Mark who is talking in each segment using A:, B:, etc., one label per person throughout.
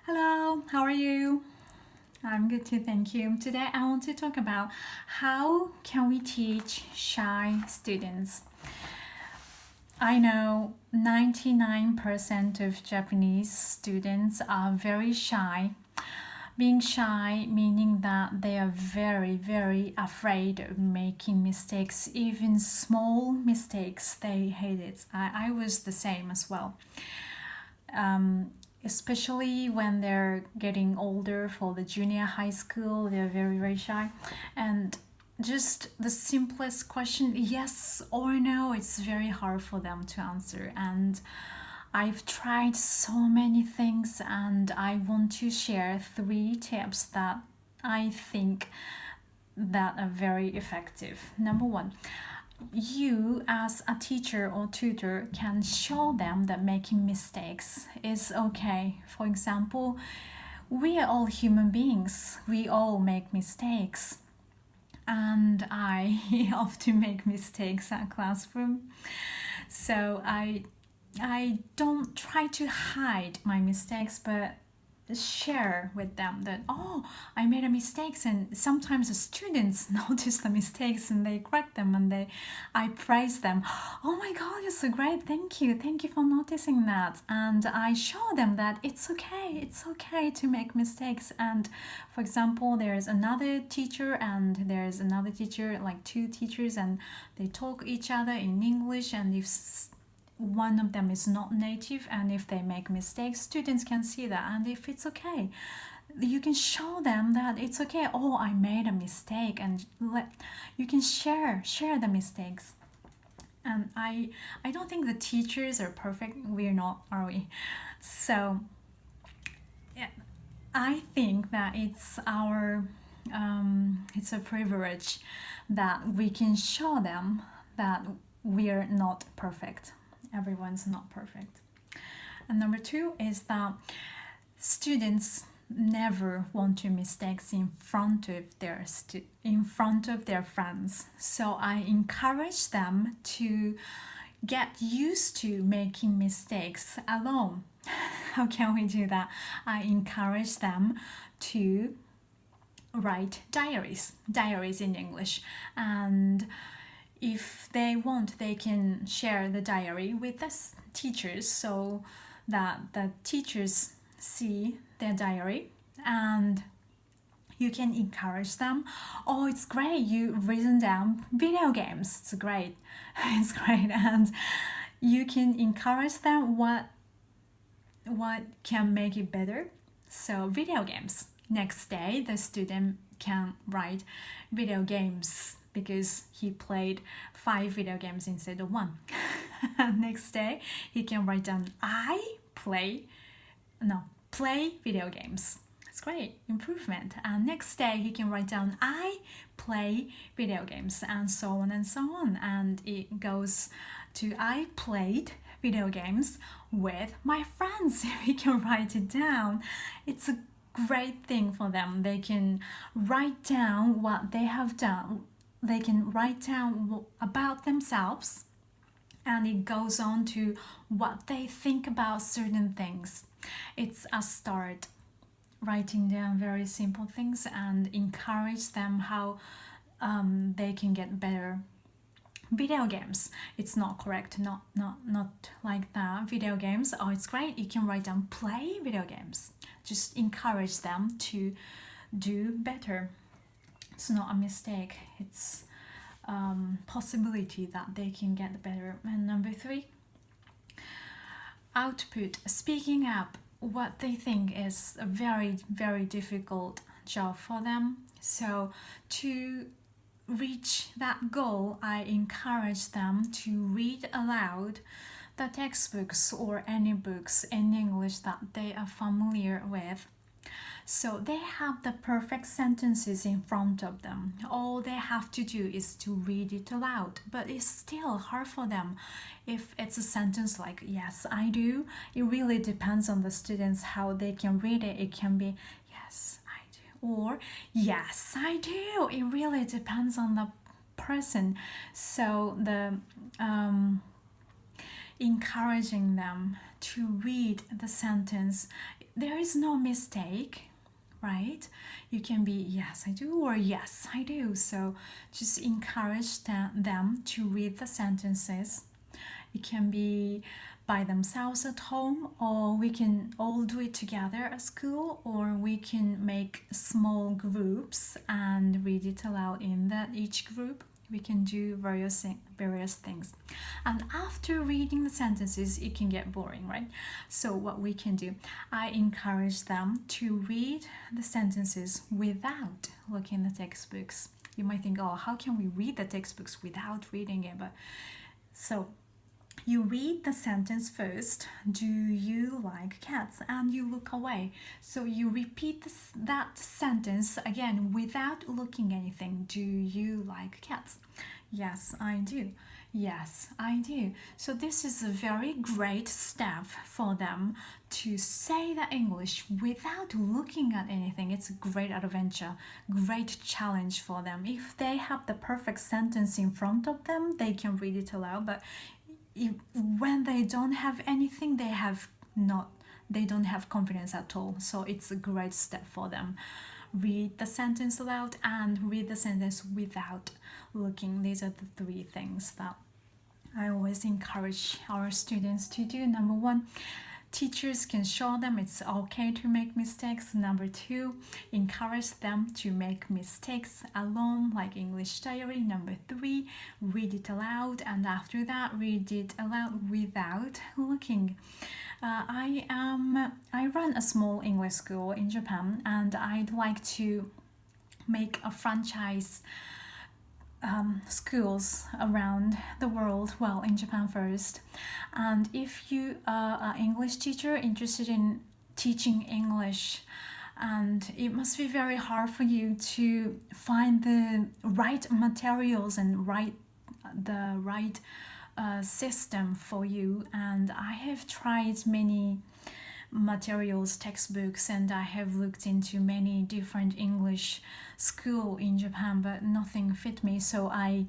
A: Hello, how are you? I'm good too, thank you. Today I want to talk about how can we teach shy students. I know 99% of Japanese students are very shy. Being shy meaning that they are very afraid of making mistakes, even small mistakes. They hate it. I was the same as well. Especially when they're getting older for the junior high school, they're very shy. And just the simplest question, yes or no, it's very hard for them to answer. And I've tried so many things, and I want to share 3 tips that I think that are very effective. Number 1, you as a teacher or tutor can show them that making mistakes is okay. For example, we are all human beings. We all make mistakes. And I often make mistakes at classroom. So I don't try to hide my mistakes, but share with them that I made a mistakes, and sometimes the students notice the mistakes and they correct them, and I praise them. Oh my god, you're so great, thank you for noticing that. And I show them that it's okay to make mistakes. And for example, there's another teacher and there's another teacher, like 2 teachers, and they talk each other in English, and if one of them is not native and if they make mistakes, students can see that, and if it's okay, you can show them that it's okay. I made a mistake, and you can share the mistakes. And I don't think the teachers are perfect. We're not, are we? So yeah, I think that it's a privilege that we can show them that we are not perfect. Everyone's not perfect. And number 2 is that students never want to mistakes in front of their friends. So I encourage them to get used to making mistakes alone. How can we do that? I encourage them to write diaries in English, and if they want, they can share the diary with the teachers so that the teachers see their diary, and you can encourage them. It's great, you've written down video games. It's great. And you can encourage them what can make it better. So video games. Next day, the student can write video games because he played 5 video games instead of 1. Next day, he can write down play video games. It's great, improvement. And next day, he can write down I play video games, and so on and so on. And it goes to I played video games with my friends. If he can write it down, it's a great thing for them. They can write down what they have done. They can write down about themselves, and it goes on to what they think about certain things. It's a start. Writing down very simple things and encourage them how they can get better. Video games, it's not correct, not like that. Video games, it's great, you can write down play video games. Just encourage them to do better. It's not a mistake, it's possibility that they can get better. And number 3, output, speaking up what they think is a very difficult job for them. So to reach that goal, I encourage them to read aloud the textbooks or any books in English that they are familiar with. So they have the perfect sentences in front of them. All they have to do is to read it aloud, but it's still hard for them. If it's a sentence like yes I do, it really depends on the students how they can read it. It can be yes I do or yes I do. It really depends on the person. So the encouraging them to read the sentence there is no mistake, right? You can be yes I do or yes I do. So just encourage them to read the sentences. It can be by themselves at home, or we can all do it together at school, or we can make small groups and read it aloud in that each group. We can do various things. And after reading the sentences, it can get boring, right? So what we can do, I encourage them to read the sentences without looking at the textbooks. You might think, oh, how can we read the textbooks without reading it? But so you read the sentence first, do you like cats? And you look away. So you repeat that sentence again without looking anything. Do you like cats? Yes, I do. Yes, I do. So this is a very great step for them to say the English without looking at anything. It's a great adventure, great challenge for them. If they have the perfect sentence in front of them, they can read it aloud. But when they don't have anything, they don't have confidence at all. So it's a great step for them. Read the sentence aloud and read the sentence without looking. These are the three things that I always encourage our students to do. Number one, teachers can show them it's okay to make mistakes. Number two, encourage them to make mistakes alone, like English diary. Number three, read it aloud, and after that, read it aloud without looking. I run a small English school in Japan, and I'd like to make a franchise schools around the world, well, in Japan first. And if you are an English teacher interested in teaching English, and it must be very hard for you to find the right materials and the right system for you. And I have tried many materials, textbooks, and I have looked into many different English school in Japan, but nothing fit me. So I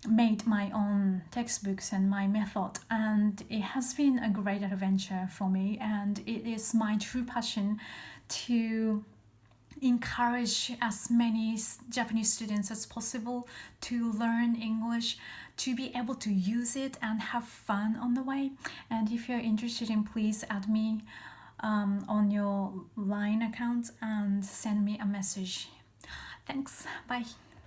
A: made my own textbooks and my method, and it has been a great adventure for me, and it is my true passion to encourage as many Japanese students as possible to learn English, to be able to use it and have fun on the way. And if you're interested in, please add me on your LINE account and send me a message. Thanks. Bye.